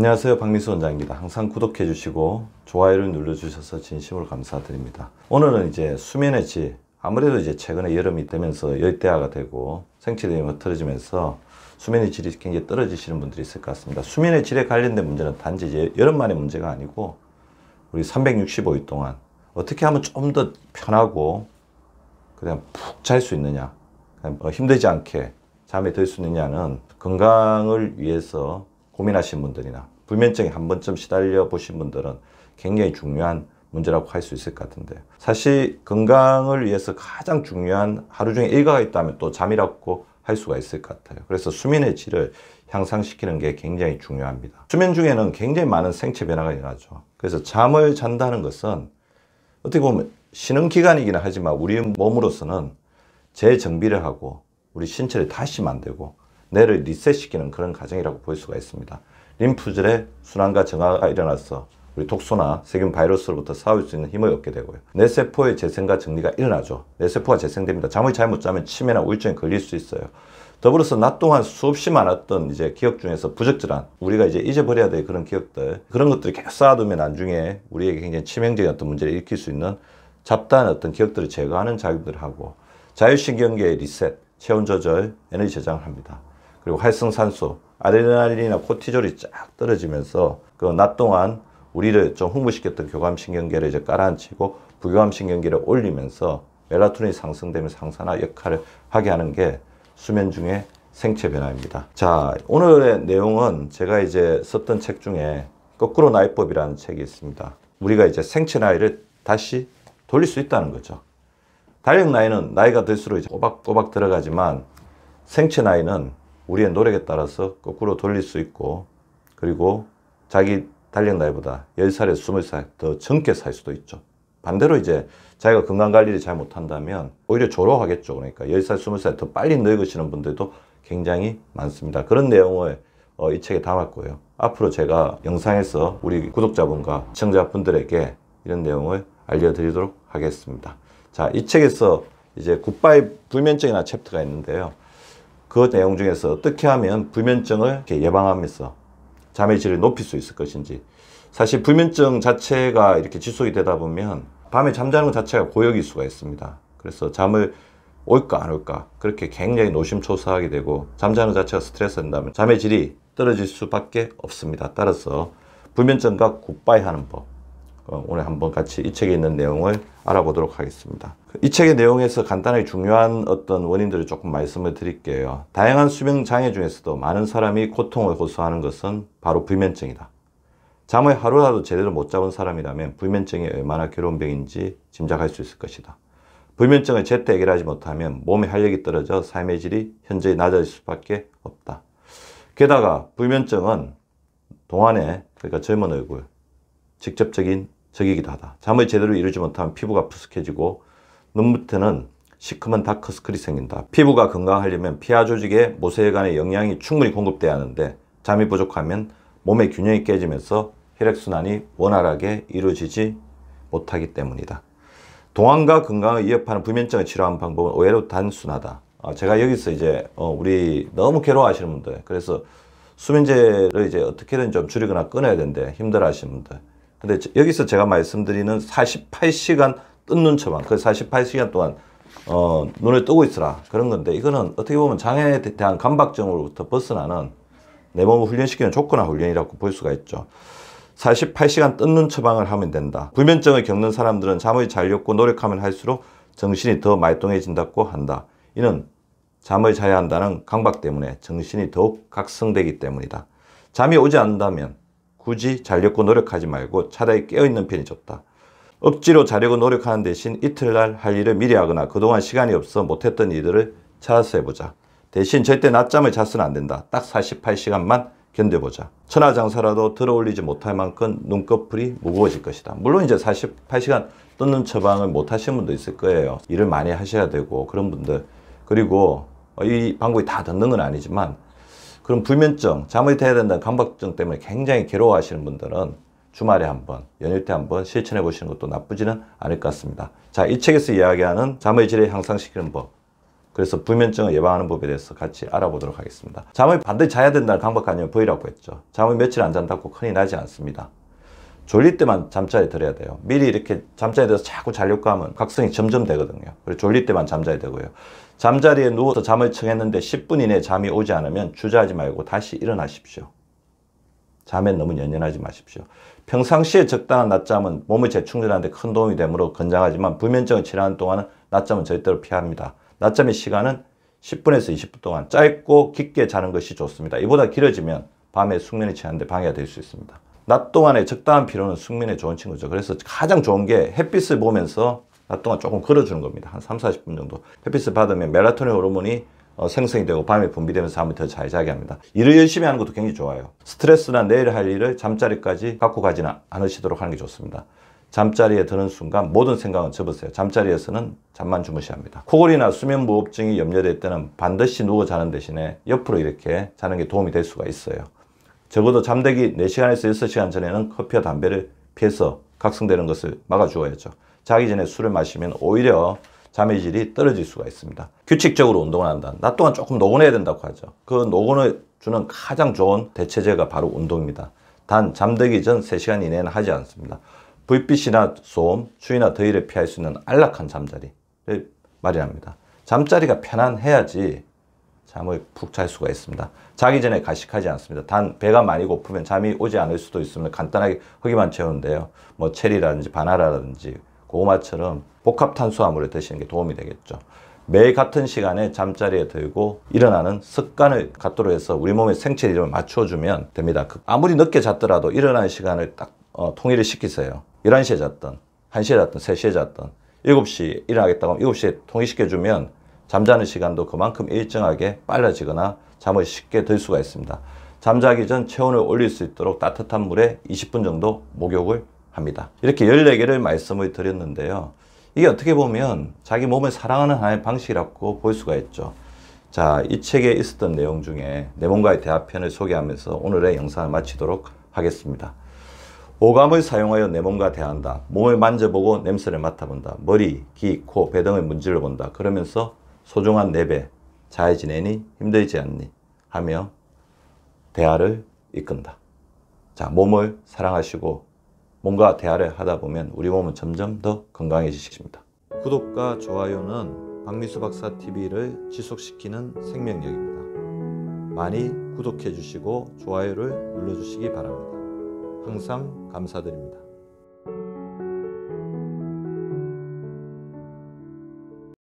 안녕하세요, 박민수 원장입니다. 항상 구독해 주시고 좋아요를 눌러 주셔서 진심으로 감사드립니다. 오늘은 이제 수면의 질, 아무래도 이제 최근에 여름이 되면서 열대야가 되고 생체대용이 틀어지면서 수면의 질이 굉장히 떨어지시는 분들이 있을 것 같습니다. 수면의 질에 관련된 문제는 단지 이제 여름만의 문제가 아니고 우리 365일 동안 어떻게 하면 좀 더 편하고 그냥 푹 잘 수 있느냐, 힘들지 않게 잠에 들 수 있느냐는 건강을 위해서 고민하신 분들이나 불면증에 한 번쯤 시달려 보신 분들은 굉장히 중요한 문제라고 할 수 있을 것 같은데요. 사실 건강을 위해서 가장 중요한 하루 중에 일과가 있다면 또 잠이라고 할 수가 있을 것 같아요. 그래서 수면의 질을 향상시키는 게 굉장히 중요합니다. 수면 중에는 굉장히 많은 생체 변화가 일어나죠. 그래서 잠을 잔다는 것은 어떻게 보면 쉬는 기간이긴 하지만 우리 몸으로서는 재정비를 하고 우리 신체를 다시 만들고 뇌를 리셋시키는 그런 과정이라고 볼 수가 있습니다. 림프절의 순환과 정화가 일어나서 우리 독소나 세균, 바이러스로부터 싸울 수 있는 힘을 얻게 되고요. 뇌세포의 재생과 정리가 일어나죠. 뇌세포가 재생됩니다. 잠을 잘 못 자면 치매나 우울증에 걸릴 수 있어요. 더불어서 낮 동안 수없이 많았던 이제 기억 중에서 부적절한, 우리가 이제 잊어버려야 될 그런 기억들, 그런 것들이 계속 쌓아두면 나중에 우리에게 굉장히 치명적인 어떤 문제를 일으킬 수 있는 잡다한 어떤 기억들을 제거하는 작용들을 하고, 자율신경계의 리셋, 체온 조절, 에너지 저장을 합니다. 그리고 활성산소, 아드레날린이나 코티졸이 쫙 떨어지면서 그 낮 동안 우리를 좀 흥분시켰던 교감신경계를 이제 깔아앉히고 부교감신경계를 올리면서 멜라토닌이 상승되면서 항산화 역할을 하게 하는 게 수면 중에 생체 변화입니다. 자, 오늘의 내용은 제가 이제 썼던 책 중에 거꾸로 나이법이라는 책이 있습니다. 우리가 이제 생체 나이를 다시 돌릴 수 있다는 거죠. 달력 나이는 나이가 들수록 이제 꼬박꼬박 들어가지만 생체 나이는 우리의 노력에 따라서 거꾸로 돌릴 수 있고, 그리고 자기 달력 나이보다 10살에서 20살 더 젊게 살 수도 있죠. 반대로 이제 자기가 건강관리를 잘 못한다면 오히려 조로하겠죠. 그러니까 10살, 20살 더 빨리 늙으시는 분들도 굉장히 많습니다. 그런 내용을 이 책에 담았고요. 앞으로 제가 영상에서 우리 구독자분과 시청자분들에게 이런 내용을 알려드리도록 하겠습니다. 자, 이 책에서 이제 굿바이 불면증이라는 챕터가 있는데요. 그 내용 중에서 어떻게 하면 불면증을 이렇게 예방하면서 잠의 질을 높일 수 있을 것인지. 사실 불면증 자체가 이렇게 지속이 되다 보면 밤에 잠자는 것 자체가 고역일 수가 있습니다. 그래서 잠을 올까 안 올까 그렇게 굉장히 노심초사하게 되고, 잠자는 것 자체가 스트레스 된다면 잠의 질이 떨어질 수밖에 없습니다. 따라서 불면증과 굿바이 하는 법, 오늘 한번 같이 이 책에 있는 내용을 알아보도록 하겠습니다. 이 책의 내용에서 간단하게 중요한 어떤 원인들을 조금 말씀을 드릴게요. 다양한 수면 장애 중에서도 많은 사람이 고통을 호소하는 것은 바로 불면증이다. 잠을 하루라도 제대로 못 잡은 사람이라면 불면증이 얼마나 괴로운 병인지 짐작할 수 있을 것이다. 불면증을 제때 해결하지 못하면 몸의 활력이 떨어져 삶의 질이 현저히 낮아질 수밖에 없다. 게다가 불면증은 동안에, 그러니까 젊은 얼굴, 직접적인 적이기도 하다. 잠을 제대로 이루지 못하면 피부가 푸석해지고 눈 밑에는 시커먼 다크서클이 생긴다. 피부가 건강하려면 피하 조직에 모세혈관의 영양이 충분히 공급돼야 하는데 잠이 부족하면 몸의 균형이 깨지면서 혈액순환이 원활하게 이루어지지 못하기 때문이다. 동안과 건강을 위협하는 불면증을 치료하는 방법은 의외로 단순하다. 제가 여기서 이제 우리 너무 괴로워하시는 분들, 그래서 수면제를 이제 어떻게든 좀 줄이거나 끊어야 되는데 힘들어 하시는 분들, 근데 여기서 제가 말씀드리는 48시간 뜬 눈 처방, 그 48시간 동안 눈을 뜨고 있으라, 그런 건데, 이거는 어떻게 보면 장애에 대한 강박증으로부터 벗어나는 내 몸을 훈련시키는 조건화 훈련이라고 볼 수가 있죠. 48시간 뜬 눈 처방을 하면 된다. 불면증을 겪는 사람들은 잠을 자려고 노력하면 할수록 정신이 더 말똥해진다고 한다. 이는 잠을 자야 한다는 강박 때문에 정신이 더욱 각성되기 때문이다. 잠이 오지 않는다면 굳이 자려고 노력하지 말고 차라리 깨어있는 편이 좋다. 억지로 자려고 노력하는 대신 이틀날 할 일을 미리 하거나 그동안 시간이 없어 못했던 일들을 찾아서 해보자. 대신 절대 낮잠을 자서는 안 된다. 딱 48시간만 견뎌보자. 천하장사라도 들어올리지 못할 만큼 눈꺼풀이 무거워질 것이다. 물론 이제 48시간 뜯는 처방을 못 하시는 분도 있을 거예요. 일을 많이 하셔야 되고 그런 분들. 그리고 이 방법이 다 듣는 건 아니지만, 그럼 불면증, 잠을 자야 된다는 강박증 때문에 굉장히 괴로워하시는 분들은 주말에 한번, 연휴 때 한번 실천해 보시는 것도 나쁘지는 않을 것 같습니다. 자, 이 책에서 이야기하는 잠의 질을 향상시키는 법, 그래서 불면증을 예방하는 법에 대해서 같이 알아보도록 하겠습니다. 잠을 반드시 자야 된다는 강박관념을 버리라고 했죠. 잠을 며칠 안 잔다고 큰일 나지 않습니다. 졸릴 때만 잠자리 들어야 돼요. 미리 이렇게 잠자리에 들어서 자꾸 자려고 하면 각성이 점점 되거든요. 그래서 졸릴 때만 잠자리 되고요. 잠자리에 누워서 잠을 청했는데 10분 이내에 잠이 오지 않으면 주저하지 말고 다시 일어나십시오. 잠에 너무 연연하지 마십시오. 평상시에 적당한 낮잠은 몸을 재충전하는 데 큰 도움이 되므로 권장하지만 불면증을 치료하는 동안은 낮잠은 절대로 피합니다. 낮잠의 시간은 10분에서 20분 동안 짧고 깊게 자는 것이 좋습니다. 이보다 길어지면 밤에 숙면이 취하는데 방해가 될 수 있습니다. 낮 동안에 적당한 피로는 숙면에 좋은 친구죠. 그래서 가장 좋은 게 햇빛을 보면서 낮 동안 조금 걸어주는 겁니다. 한 3, 40분 정도. 햇빛을 받으면 멜라토닌 호르몬이 생성이 되고 밤에 분비되면서 잠을 더 잘 자게 합니다. 일을 열심히 하는 것도 굉장히 좋아요. 스트레스나 내일 할 일을 잠자리까지 갖고 가지는 않으시도록 하는 게 좋습니다. 잠자리에 드는 순간 모든 생각은 접으세요. 잠자리에서는 잠만 주무셔야 합니다. 코골이나 수면무호흡증이 염려될 때는 반드시 누워 자는 대신에 옆으로 이렇게 자는 게 도움이 될 수가 있어요. 적어도 잠들기 4시간에서 6시간 전에는 커피와 담배를 피해서 각성되는 것을 막아주어야죠. 자기 전에 술을 마시면 오히려 잠의 질이 떨어질 수가 있습니다. 규칙적으로 운동을 한다. 낮 동안 조금 노곤해야 된다고 하죠. 그 노곤을 주는 가장 좋은 대체제가 바로 운동입니다. 단 잠들기 전 3시간 이내는 하지 않습니다. 불빛이나 소음, 추위나 더위를 피할 수 있는 안락한 잠자리를 마련합니다. 잠자리가 편안해야지 잠을 푹 잘 수가 있습니다. 자기 전에 가식하지 않습니다. 단 배가 많이 고프면 잠이 오지 않을 수도 있으면 간단하게 허기만 채우는데요. 뭐 체리라든지 바나나라든지 고구마처럼 복합 탄수화물을 드시는 게 도움이 되겠죠. 매일 같은 시간에 잠자리에 들고 일어나는 습관을 갖도록 해서 우리 몸의 생체 리듬을 맞춰주면 됩니다. 아무리 늦게 잤더라도 일어나는 시간을 딱 통일을 시키세요. 11시에 잤던, 1시에 잤던, 3시에 잤던 7시에 일어나겠다고 하면 7시에 통일시켜주면 잠자는 시간도 그만큼 일정하게 빨라지거나 잠을 쉽게 들 수가 있습니다. 잠자기 전 체온을 올릴 수 있도록 따뜻한 물에 20분 정도 목욕을 합니다. 이렇게 14개를 말씀을 드렸는데요. 이게 어떻게 보면 자기 몸을 사랑하는 하나의 방식이라고 볼 수가 있죠. 자, 이 책에 있었던 내용 중에 내 몸과의 대화편을 소개하면서 오늘의 영상을 마치도록 하겠습니다. 오감을 사용하여 내 몸과 대화한다. 몸을 만져보고 냄새를 맡아본다. 머리, 귀, 코, 배 등을 문질러 본다. 그러면서 소중한 내 배, 잘 지내니? 힘들지 않니? 하며 대화를 이끈다. 자, 몸을 사랑하시고 몸과 대화를 하다 보면 우리 몸은 점점 더 건강해지십니다. 구독과 좋아요는 박미수 박사 TV를 지속시키는 생명력입니다. 많이 구독해 주시고 좋아요를 눌러 주시기 바랍니다. 항상 감사드립니다.